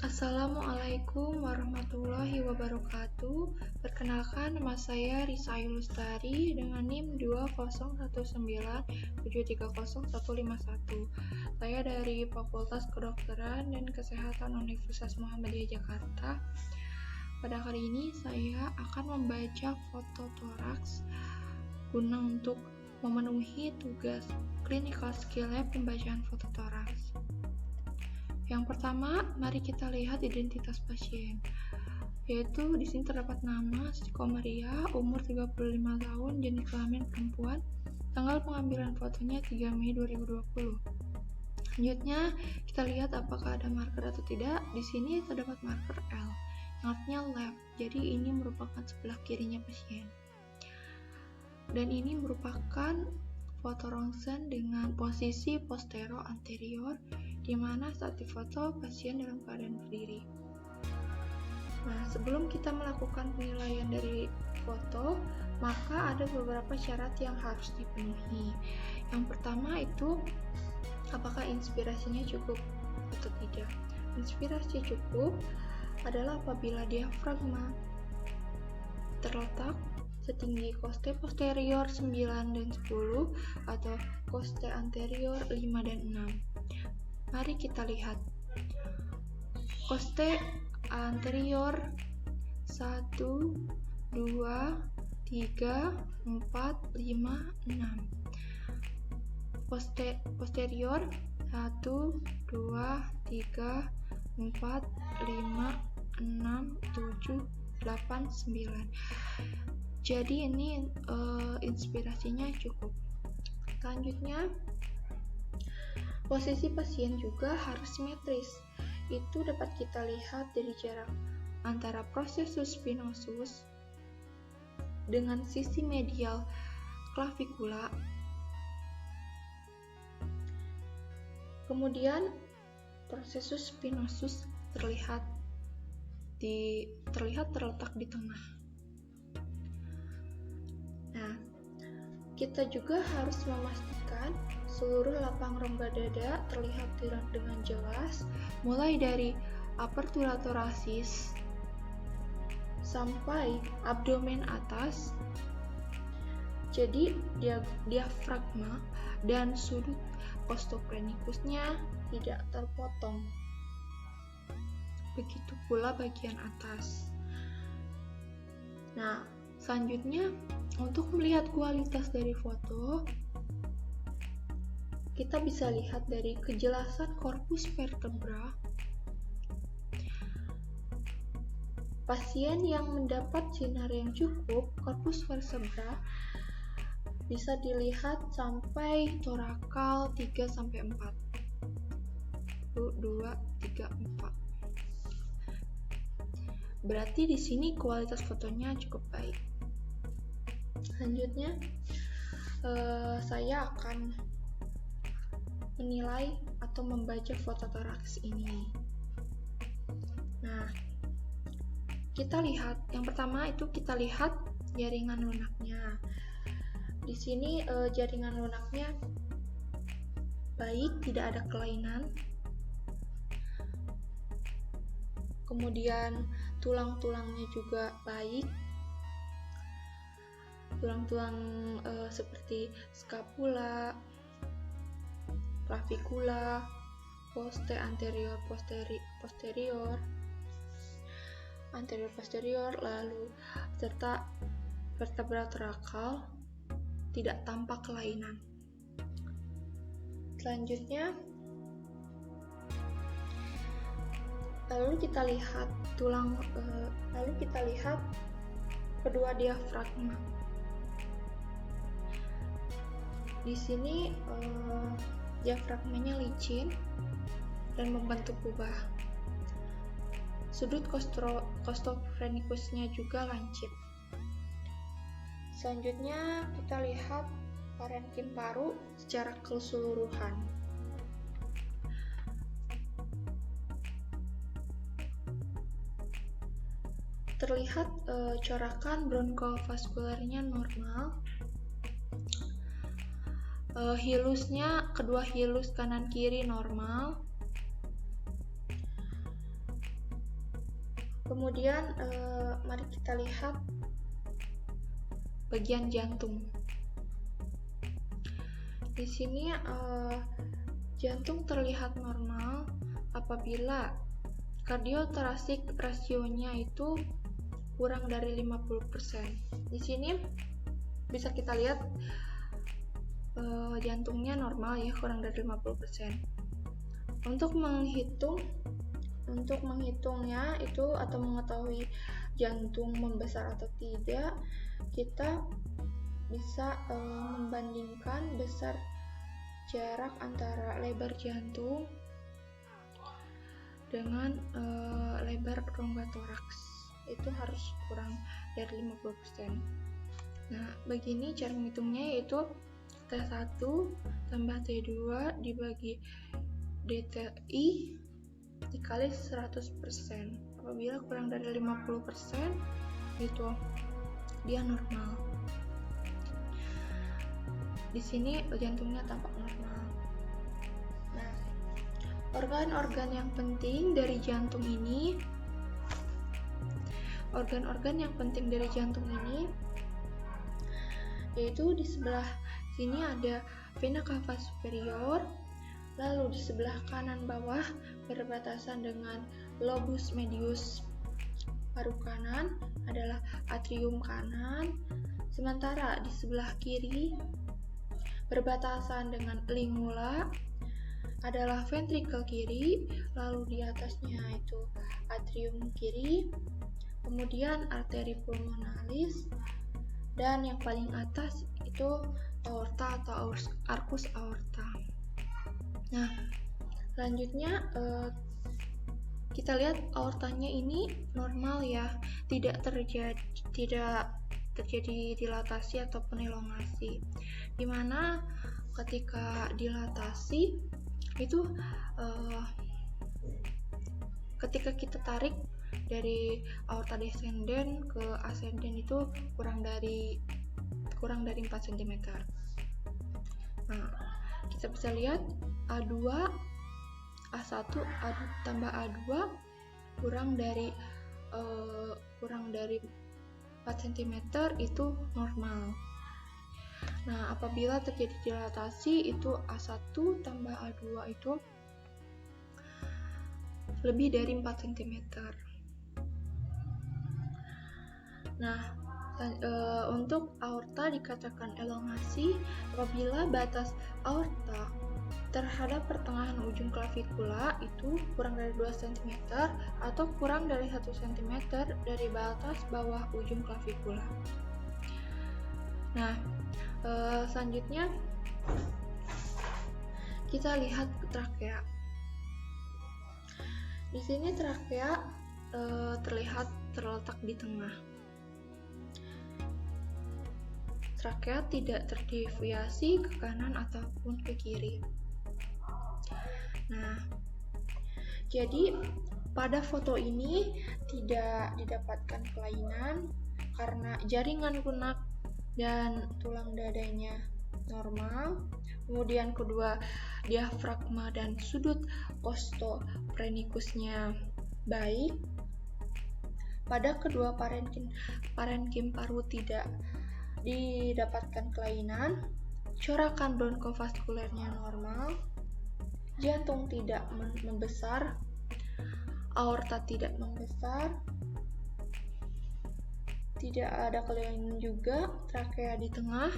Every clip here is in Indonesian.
Assalamualaikum warahmatullahi wabarakatuh. Perkenalkan, nama saya Risa Yulustari dengan NIM 20197301151. Saya dari Fakultas Kedokteran dan Kesehatan Universitas Muhammadiyah Jakarta. Pada kali ini saya akan membaca foto toraks guna untuk memenuhi tugas clinical skill lab pembacaan foto toraks. Yang pertama, mari kita lihat identitas pasien. Yaitu di sini terdapat nama Siti Komaria, umur 35 tahun, jenis kelamin perempuan, tanggal pengambilan fotonya 3 Mei 2020. Selanjutnya, kita lihat apakah ada marker atau tidak. Di sini terdapat marker L, yang artinya left. Jadi ini merupakan sebelah kirinya pasien. Dan ini merupakan foto rongsen dengan posisi postero-anterior, di mana saat difoto pasien dalam keadaan berdiri. Nah, sebelum kita melakukan penilaian dari foto, maka ada beberapa syarat yang harus dipenuhi. Yang pertama itu, apakah inspirasinya cukup atau tidak. Inspirasi cukup adalah apabila diafragma terletak setinggi koste posterior 9 dan 10 atau koste anterior 5 dan 6. Mari kita lihat. Koste anterior 1, 2, 3, 4, 5, 6. Posterior 1, 2, 3, 4, 5, 6, 7, 8, 9. Jadi ini inspirasinya cukup. Selanjutnya, posisi pasien juga harus simetris. Itu dapat kita lihat dari jarak antara processus spinosus dengan sisi medial clavikula. Kemudian processus spinosus terlihat terletak di tengah. Nah, kita juga harus memastikan seluruh lapang rongga dada terlihat dengan jelas, mulai dari apertura thoracis sampai abdomen atas. Jadi diafragma dan sudut costophrenikusnya tidak terpotong. Begitu pula bagian atas. Nah, selanjutnya untuk melihat kualitas dari foto, kita bisa lihat dari kejelasan korpus vertebra. Pasien yang mendapat sinar yang cukup, korpus vertebra bisa dilihat sampai torakal 3-4. 1, 2, 3, 4. Berarti di sini kualitas fotonya cukup baik. Selanjutnya, saya akan menilai atau membaca foto toraks ini. Nah, kita lihat yang pertama itu kita lihat jaringan lunaknya. Di sini jaringan lunaknya baik, tidak ada kelainan. Kemudian tulang-tulangnya juga baik. Tulang-tulang seperti skapula, clavikula, poste anterior posterior, lalu serta vertebra torakal tidak tampak kelainan. Selanjutnya, lalu kita lihat kedua diafragma. Di sini diafragmanya licin dan membentuk kubah. Sudut costophrenikusnya juga lancip. Selanjutnya kita lihat parenkim paru secara keseluruhan. Terlihat corakan bronkovaskulernya normal. Hilusnya kedua hilus kanan kiri normal. Kemudian mari kita lihat bagian jantung. Di sini jantung terlihat normal apabila kardiotorasik rasionya itu kurang dari 50%. Di sini bisa kita lihat jantungnya normal ya, kurang dari 50%. Untuk menghitungnya itu atau mengetahui jantung membesar atau tidak, kita bisa membandingkan besar jarak antara lebar jantung dengan lebar rongga toraks. Itu harus kurang dari 50%. Nah, begini cara menghitungnya, yaitu T1 tambah T2 dibagi DTI dikali 100%. Apabila kurang dari 50%, itu dia normal. Di sini jantungnya tampak normal. Nah, organ-organ yang penting dari jantung ini, yaitu di sebelah sini ada vena cava superior, lalu di sebelah kanan bawah berbatasan dengan lobus medius paru kanan adalah atrium kanan, sementara di sebelah kiri berbatasan dengan lingula adalah ventricle kiri, lalu di atasnya itu atrium kiri, kemudian arteri pulmonalis, dan yang paling atas itu aorta atau arcus aorta. Nah, selanjutnya kita lihat aortanya ini normal ya, tidak terjadi dilatasi ataupun elongasi. Dimana ketika dilatasi itu ketika kita tarik dari aorta descendens ke ascendens itu kurang dari 4 cm. Nah, kita bisa lihat A2, A1 tambah A2 kurang dari 4 cm itu normal. Nah, apabila terjadi dilatasi itu A1 tambah A2 itu lebih dari 4 cm. Nah, untuk aorta dikatakan elongasi apabila batas aorta terhadap pertengahan ujung klavikula itu kurang dari 2 cm atau kurang dari 1 cm dari batas bawah ujung klavikula. Nah, selanjutnya kita lihat trakea. Di sini trakea terlihat terletak di tengah. Trakea tidak terdeviasi ke kanan ataupun ke kiri. Nah, jadi pada foto ini tidak didapatkan kelainan karena jaringan lunak dan tulang dadanya normal. Kemudian kedua, diafragma dan sudut costophrenicusnya baik. Pada kedua parenkim paru tidak didapatkan kelainan, corakan bronkofaskulernya normal, jantung tidak membesar, aorta tidak membesar, tidak ada kelainan juga, trakea di tengah.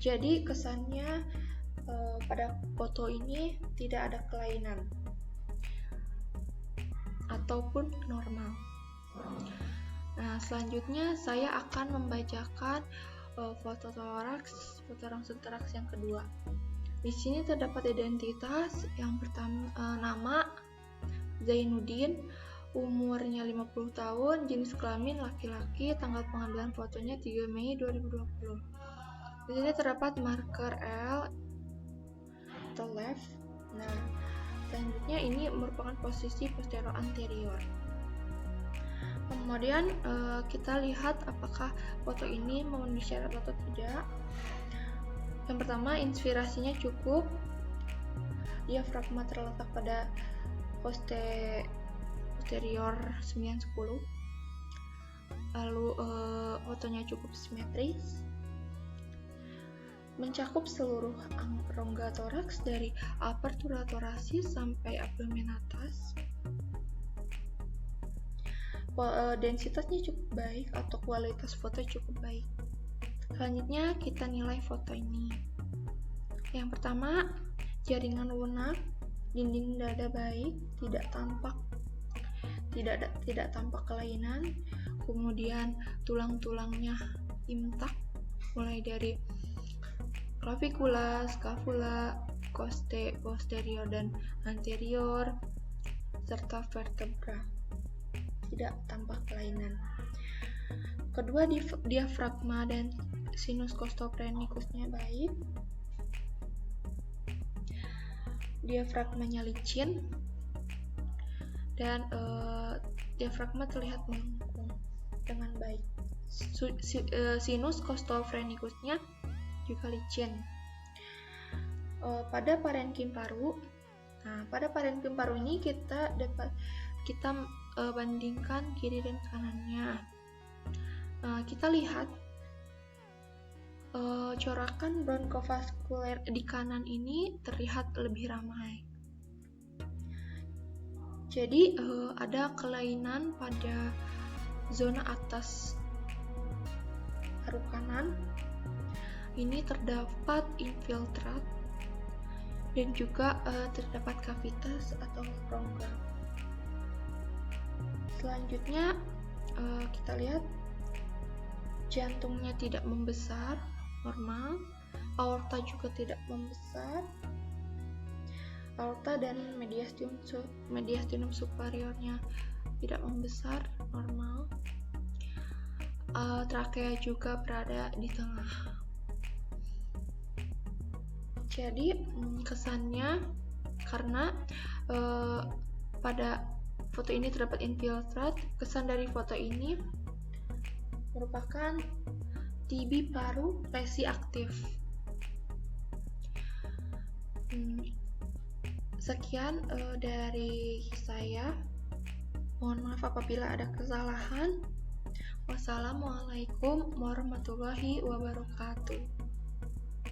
Jadi kesannya pada foto ini tidak ada kelainan ataupun normal. Nah, selanjutnya saya akan membacakan foto rongsen toraks yang kedua. Di sini terdapat identitas. Yang pertama, nama Zainuddin, umurnya 50 tahun, jenis kelamin laki-laki, tanggal pengambilan fotonya 3 Mei 2020. Di sini terdapat marker L atau left. Nah, selanjutnya ini merupakan posisi posterior anterior. Kemudian kita lihat apakah foto ini memenuhi syarat atau tidak. Yang pertama, inspirasinya cukup, diafragma terletak pada posterior 9-10. Lalu fotonya cukup simetris, mencakup seluruh rongga toraks dari apertura thoracis sampai abdomen atas. Densitasnya cukup baik atau kualitas foto cukup baik. Selanjutnya kita nilai foto ini. Yang pertama, jaringan lunak, dinding dada baik, tidak tampak kelainan, kemudian tulang-tulangnya intak, mulai dari clavicula, scapula, costae posterior dan anterior, serta vertebra, tidak tampak kelainan. Kedua, diafragma dan sinus costophrenicusnya baik, diafragmanya licin, dan diafragma terlihat melengkung dengan baik. Sinus costophrenicusnya juga licin. Pada parenkim paru, pada parenkim paru ini kita bandingkan kiri dan kanannya. Kita lihat corakan bronchovaskuler di kanan ini terlihat lebih ramai. Jadi ada kelainan pada zona atas paru kanan. Ini terdapat infiltrat dan juga terdapat kavitas atau rongga. Selanjutnya kita lihat jantungnya tidak membesar, normal. Aorta juga tidak membesar. Aorta dan mediastinum superiornya tidak membesar, normal. Trakea juga berada di tengah. Jadi kesannya, karena pada foto ini terdapat infiltrat, kesan dari foto ini merupakan TB paru lesi aktif. Sekian dari saya. Mohon maaf apabila ada kesalahan. Wassalamualaikum warahmatullahi wabarakatuh.